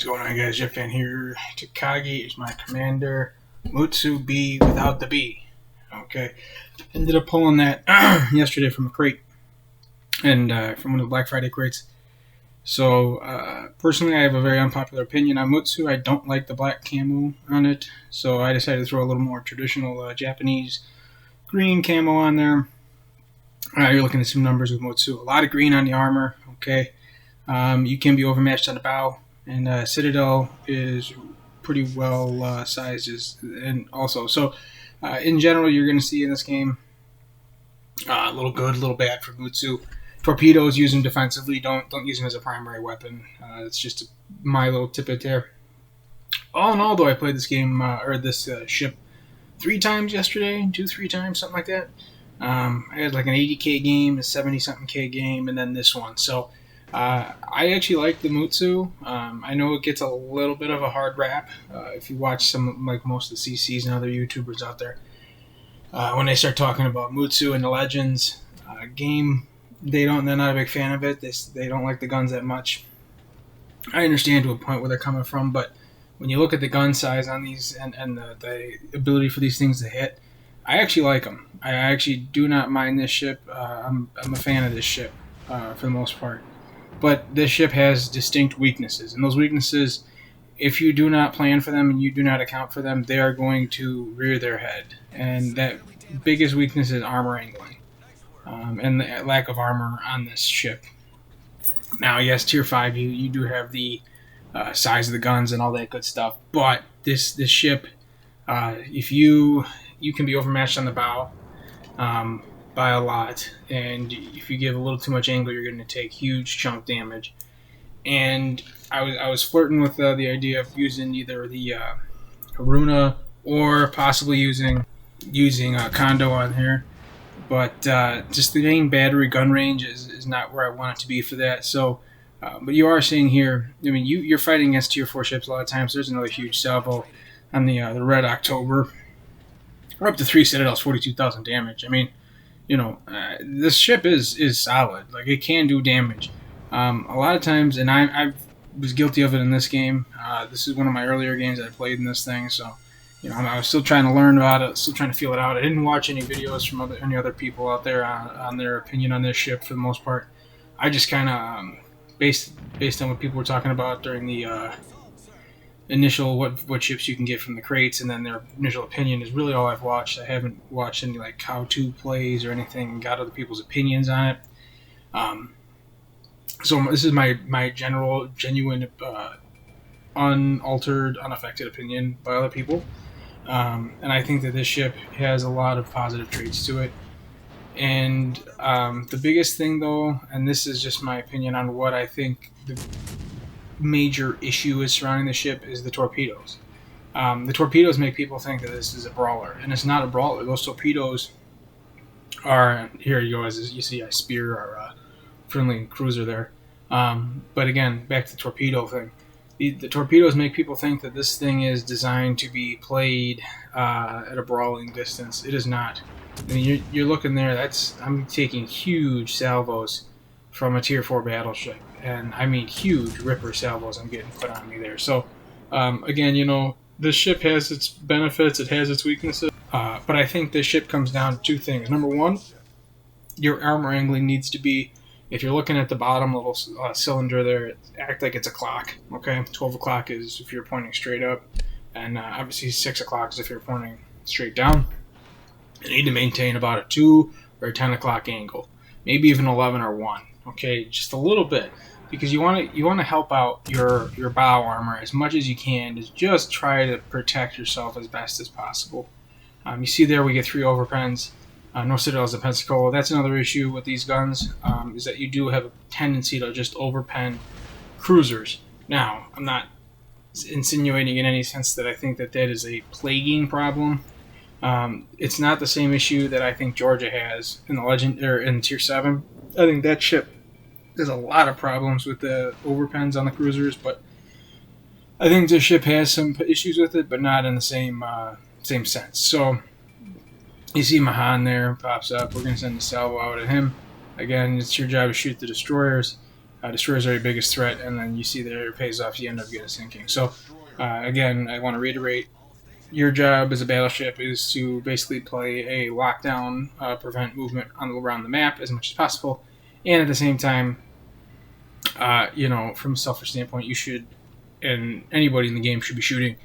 What's going on, guys? Jeff Fan here. Takagi is my commander. Mutsu B without the B. Okay. Ended up pulling that yesterday from a crate. And from one of the Black Friday crates. So, personally, I have a very unpopular opinion on Mutsu. I don't like the black camo on it. So I decided to throw a little more traditional Japanese green camo on there. You're looking at some numbers with Mutsu. A lot of green on the armor. Okay. You can be overmatched on the bow. And Citadel is pretty well sized, and also so in general, you're going to see in this game a little good, a little bad for Mutsu. Torpedoes, use them defensively. Don't use them as a primary weapon. It's just my little tidbit there. All in all, though, I played this game or this ship 3 times yesterday, 2-3 times, something like that. I had like an 80k game, a 70-something k game, and then this one. So. I actually like the Mutsu. I know it gets a little bit of a hard rap if you watch some, like most of the CCs and other YouTubers out there. When they start talking about Mutsu and the Legends game, they're not a big fan of it. They don't like the guns that much. I understand to a point where they're coming from, but when you look at the gun size on these and the ability for these things to hit, I actually like them. I actually do not mind this ship. I'm a fan of this ship for the most part. But this ship has distinct weaknesses, and those weaknesses, if you do not plan for them and you do not account for them, they are going to rear their head. And that biggest weakness is armor angling, and the lack of armor on this ship. Now, yes, Tier 5, you do have the size of the guns and all that good stuff, but this ship, if you can be overmatched on the bow, by a lot, and if you give a little too much angle, you're going to take huge chunk damage. And I was flirting with the idea of using either the Haruna or possibly using Kondo on here, but just the main battery gun range is not where I want it to be for that. So, but you are seeing here, I mean, you're fighting against Tier 4 ships a lot of times. There's another huge salvo on the Red October. We're up to 3 Citadels, 42,000 damage. I mean, this ship is solid. Like, it can do damage. A lot of times, and I was guilty of it in this game. This is one of my earlier games that I played in this thing, so I was still trying to learn about it, still trying to feel it out. I didn't watch any videos from any other people out there on their opinion on this ship for the most part. I just kind of based on what people were talking about during the initial what ships you can get from the crates, and then their initial opinion is really all I've watched. I haven't watched any like how-to plays or anything and got other people's opinions on it. So this is my genuine, unaltered, unaffected opinion by other people. And I think that this ship has a lot of positive traits to it. And the biggest thing, though, and this is just my opinion on what I think the major issue is surrounding the ship, is the torpedoes. The torpedoes make people think that this is a brawler, and it's not a brawler. Those torpedoes are, here you go, as you see I spear our friendly cruiser there. But again, back to the torpedo thing. The torpedoes make people think that this thing is designed to be played at a brawling distance. It is not. I mean, you're looking there, I'm taking huge salvos from a Tier 4 battleship. And I mean huge ripper salvos I'm getting put on me there. So, again, this ship has its benefits, it has its weaknesses. But I think this ship comes down to 2 things. Number 1, your armor angling needs to be, if you're looking at the bottom little cylinder there, act like it's a clock. Okay, 12 o'clock is if you're pointing straight up, and obviously 6 o'clock is if you're pointing straight down. You need to maintain about a 2 or a 10 o'clock angle, maybe even 11 or 1. Okay, just a little bit, because you want to help out your bow armor as much as you can. To just try to protect yourself as best as possible. You see there we get 3 overpens. No Citadels and Pensacola. That's another issue with these guns, is that you do have a tendency to just overpen cruisers. Now, I'm not insinuating in any sense that I think that is a plaguing problem. It's not the same issue that I think Georgia has in the Legend or in Tier 7. I think that ship has a lot of problems with the overpens on the cruisers, but I think this ship has some issues with it, but not in the same sense. So you see Mahan there pops up. We're going to send the salvo out at him. Again, it's your job to shoot the destroyers. Destroyers are your biggest threat, and then you see there it pays off, you end up getting sinking. So, again, I want to reiterate, your job as a battleship is to basically play a lockdown, prevent movement around the map as much as possible, and at the same time, from a selfish standpoint, you should, and anybody in the game should be shooting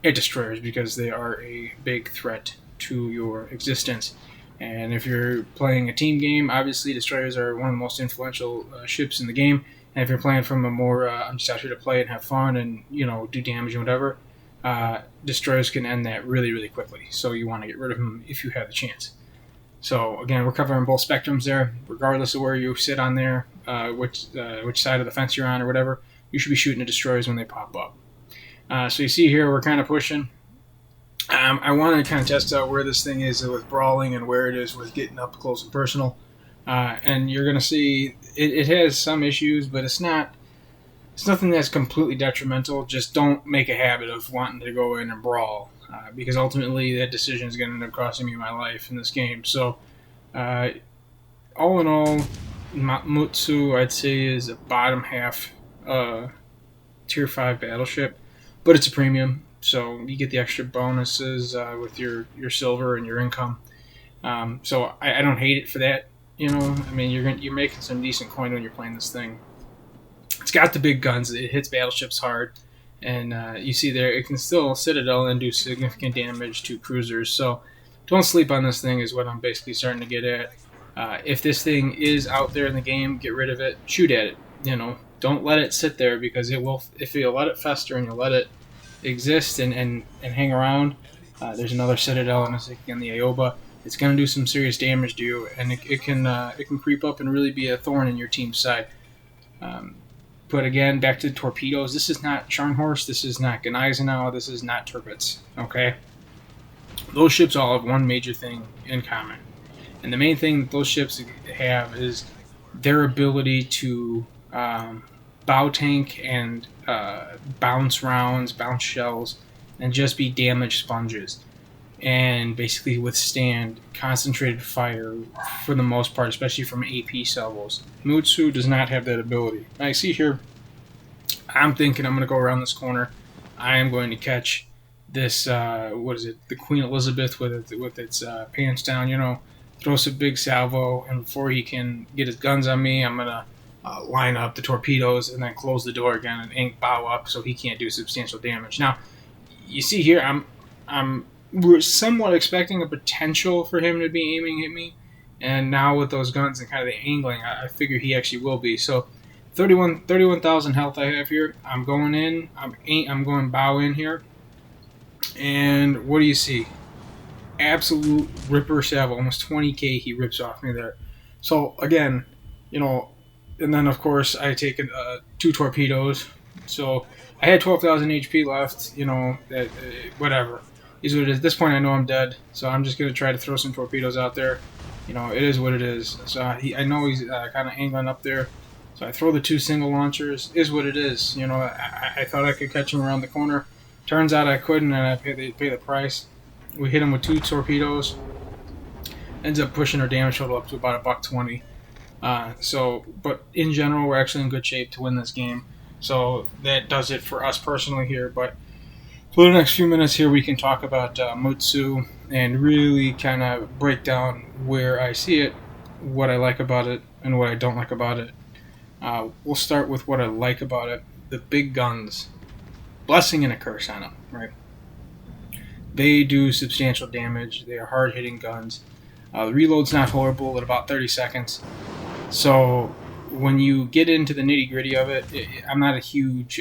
at destroyers because they are a big threat to your existence. And if you're playing a team game, obviously destroyers are one of the most influential ships in the game. And if you're playing from a more, I'm just out here to play and have fun and do damage and whatever, destroyers can end that really, really quickly. So you want to get rid of them if you have the chance. So again, we're covering both spectrums there, regardless of where you sit on there, which side of the fence you're on or whatever. You should be shooting at destroyers when they pop up. So you see here, we're kind of pushing. I want to kind of test out where this thing is with brawling and where it is with getting up close and personal. And you're going to see it has some issues, but it's nothing that's completely detrimental. Just don't make a habit of wanting to go in and brawl, because ultimately that decision is going to end up costing me my life in this game. So, all in all, Mutsu, I'd say, is a bottom half tier 5 battleship, but it's a premium, so you get the extra bonuses with your silver and your income. So I don't hate it for that. I mean, you're making some decent coin when you're playing this thing. It's got the big guns. It hits battleships hard, and you see there it can still citadel and do significant damage to cruisers. So don't sleep on this thing is what I'm basically starting to get at. If this thing is out there in the game, get rid of it. Shoot at it. Don't let it sit there, because it will. If you let it fester and you let it exist and hang around, there's another citadel and the Ioba. It's going to do some serious damage to you, and it can creep up and really be a thorn in your team's side. But again, back to torpedoes. This is not Scharnhorst. This is not Gneisenau. This is not Tirpitz. Okay, those ships all have one major thing in common, and the main thing that those ships have is their ability to bow tank and bounce rounds, bounce shells, and just be damage sponges, and basically withstand concentrated fire for the most part, especially from AP salvos. Mutsu does not have that ability. I see here, I'm thinking I'm going to go around this corner. I am going to catch this, the Queen Elizabeth with its pants down, throw some big salvo, and before he can get his guns on me, I'm going to line up the torpedoes and then close the door again and bow up so he can't do substantial damage. Now, you see here, we're somewhat expecting a potential for him to be aiming at me, and now with those guns and kind of the angling, I figure he actually will be. So 31,000 health I have here. I'm going in. I'm going bow in here, and what do you see? Absolute ripper salvo, almost 20k he rips off me there. So again, and then of course I take 2 torpedoes. So I had 12,000 HP left. That whatever. Is what it is. At this point, I know I'm dead, so I'm just gonna try to throw some torpedoes out there. It is what it is. So I know he's kind of angling up there, so I throw the 2 single launchers. Is what it is. I thought I could catch him around the corner. Turns out I couldn't, and I pay the price. We hit him with 2 torpedoes. Ends up pushing our damage total up to about $120. But in general, we're actually in good shape to win this game. So that does it for us personally here. But for the next few minutes here, we can talk about Mutsu and really kind of break down where I see it, what I like about it, and what I don't like about it. We'll start with what I like about it. The big guns. Blessing and a curse on them, right? They do substantial damage. They are hard-hitting guns. The reload's not horrible at about 30 seconds. So when you get into the nitty-gritty of it, I'm not a huge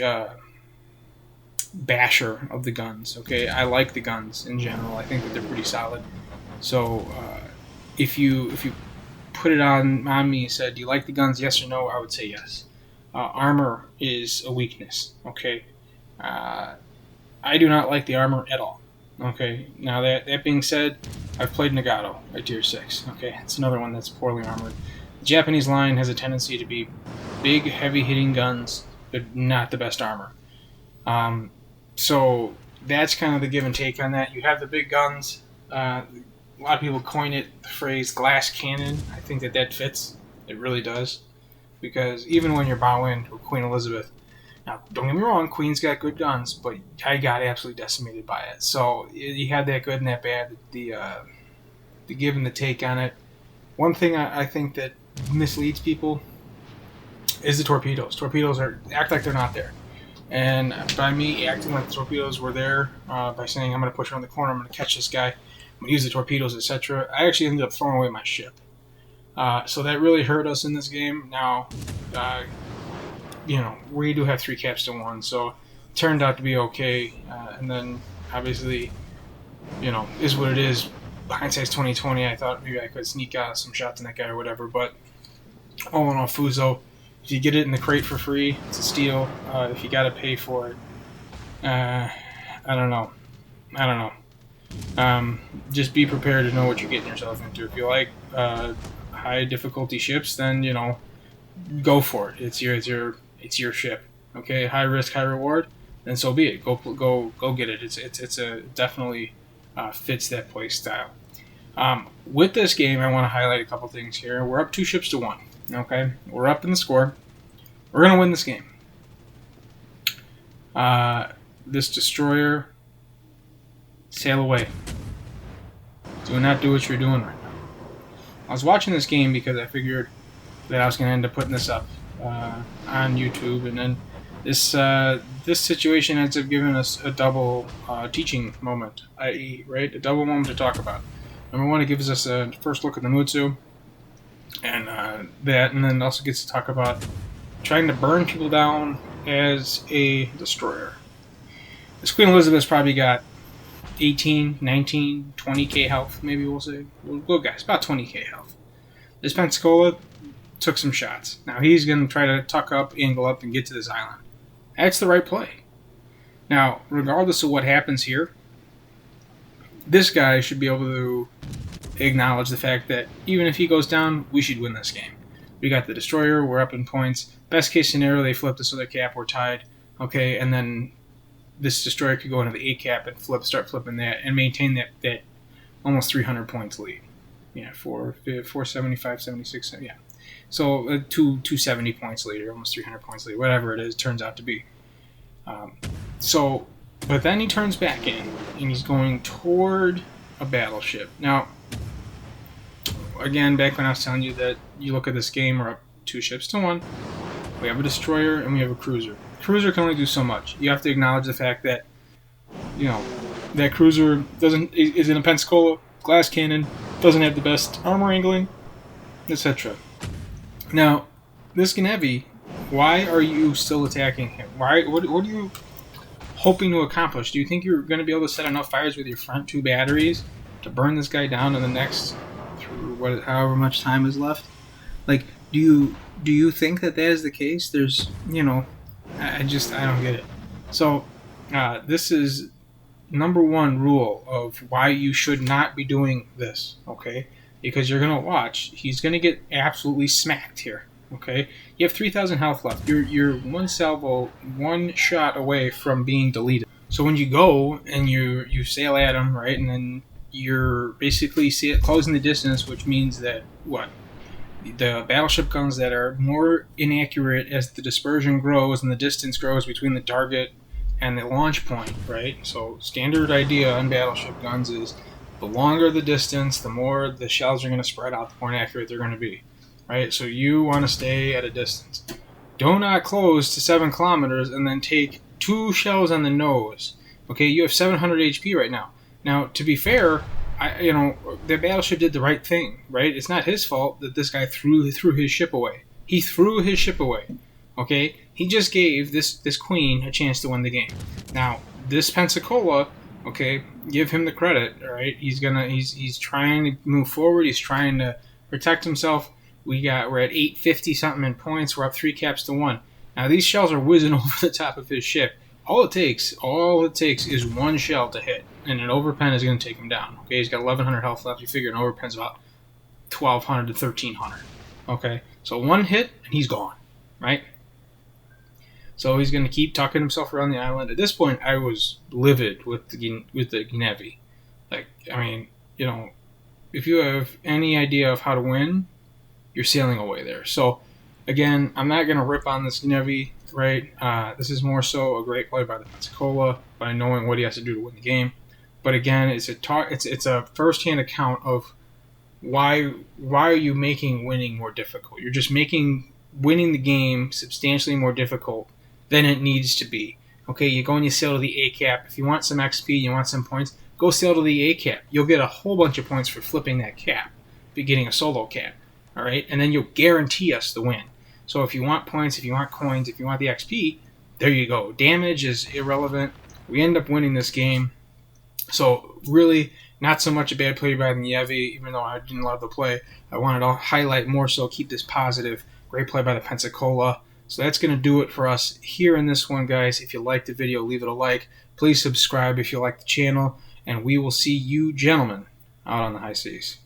basher of the guns. Okay, I like the guns in general. I think that they're pretty solid. So if you put it on me and said, do you like the guns, yes or no, I would say yes. Armor is a weakness. Okay, I do not like the armor at all. Okay, now that being said, I've played Nagato at tier 6. Okay, it's another one that's poorly armored. The Japanese line has a tendency to be big, heavy-hitting guns, but not the best armor. So that's kind of the give and take on that. You have the big guns. A lot of people coin it the phrase glass cannon. I think that fits. It really does. because even when you're bowing to Queen Elizabeth, now don't get me wrong, Queen's got good guns, but I got absolutely decimated by it. So you had that good and that bad, the give and the take on it. One thing I think that misleads people is the torpedoes. Torpedoes act like they're not there. And by me acting like the torpedoes were there, by saying I'm going to push around the corner, I'm going to catch this guy, I'm going to use the torpedoes, etc., I actually ended up throwing away my ship. So that really hurt us in this game. Now, we do have 3 caps to 1, so it turned out to be okay. And then, obviously, is what it is. Hindsight's 2020. I thought maybe I could sneak out some shots on that guy or whatever, but all in all, Fuzo, if you get it in the crate for free, it's a steal. If you got to pay for it, I don't know. Just be prepared to know what you're getting yourself into. If you like high difficulty ships, then go for it. It's your ship. Okay, high risk, high reward. Then so be it. Go get it. It's a definitely fits that play style. With this game, I want to highlight a couple things here. We're up 2 ships to 1. Okay, we're up in the score. We're gonna win this game. This destroyer, sail away. Do not do what you're doing right now. I was watching this game because I figured that I was gonna end up putting this up on YouTube, and then this situation ends up giving us a double teaching moment, i.e., right, a double moment to talk about. Number one, it gives us a first look at the Mutsu, and and then also gets to talk about trying to burn people down as a destroyer. This Queen Elizabeth's probably got 18, 19, 20k health, maybe we'll say. We'll go guys, about 20k health. This Pensacola took some shots. Now he's going to try to tuck up, angle up, and get to this island. That's the right play. Now, regardless of what happens here, this guy should be able to acknowledge the fact that even if he goes down, we should win this game. We got the destroyer, we're up in points. Best case scenario, they flip this other cap, we're tied. Okay, and then this destroyer could go into the 8 cap and start flipping that, and maintain that almost 300 points lead. Yeah, 475, 76, yeah. So 270 points later, almost 300 points later, whatever it is, turns out to be. But then he turns back in, and he's going toward a battleship. Now, again, back when I was telling you that you look at this game, we're up 2 ships to 1. We have a destroyer and we have a cruiser. Cruiser can only do so much. You have to acknowledge the fact that, that cruiser is in a Pensacola, glass cannon, doesn't have the best armor angling, etc. Now, this Gnevi, why are you still attacking him? What are you hoping to accomplish? Do you think you're going to be able to set enough fires with your front 2 batteries to burn this guy down in the next, however much time is left? Like, do you think that is the case? There's, I don't get it. So, this is number 1 rule of why you should not be doing this, okay? Because you're going to watch, he's going to get absolutely smacked here, okay? You have 3,000 health left. You're one salvo, one shot away from being deleted. So when you go and you sail at him, right, and then you're basically closing the distance, which means that, the battleship guns that are more inaccurate as the dispersion grows and the distance grows between the target and the launch point, right? So standard idea on battleship guns is the longer the distance, the more the shells are going to spread out, the more inaccurate they're going to be, right? So you want to stay at a distance. Do not close to 7 kilometers and then take 2 shells on the nose. Okay, you have 700 HP right now. Now, to be fair, the battleship did the right thing, right? It's not his fault that this guy threw his ship away. He threw his ship away. Okay, he just gave this queen a chance to win the game. Now, this Pensacola, okay, give him the credit. All right, he's trying to move forward. He's trying to protect himself. We're at 850 something in points. We're up 3 caps to 1. Now these shells are whizzing over the top of his ship. All it takes is 1 shell to hit, and an overpen is going to take him down. Okay, he's got 1,100 health left. You figure an overpen's about 1,200 to 1,300. Okay, so 1 hit and he's gone, right? So he's going to keep tucking himself around the island. At this point, I was livid with the Gnevi. Like, I mean, if you have any idea of how to win, you're sailing away there. So Again, I'm not going to rip on this Nevi, right? This is more so a great play by the Pensacola by knowing what he has to do to win the game. But again, it's a first-hand account of why are you making winning more difficult? You're just making winning the game substantially more difficult than it needs to be. Okay, you go and you sail to the A cap. If you want some XP, you want some points, go sail to the A cap. You'll get a whole bunch of points for flipping that cap, be getting a solo cap. All right, and then you'll guarantee us the win. So if you want points, if you want coins, if you want the XP, there you go. Damage is irrelevant. We end up winning this game. So really, not so much a bad play by the Nievi, even though I didn't love the play. I wanted to highlight more so, keep this positive. Great play by the Pensacola. So that's going to do it for us here in this one, guys. If you liked the video, leave it a like. Please subscribe if you like the channel. And we will see you gentlemen out on the high seas.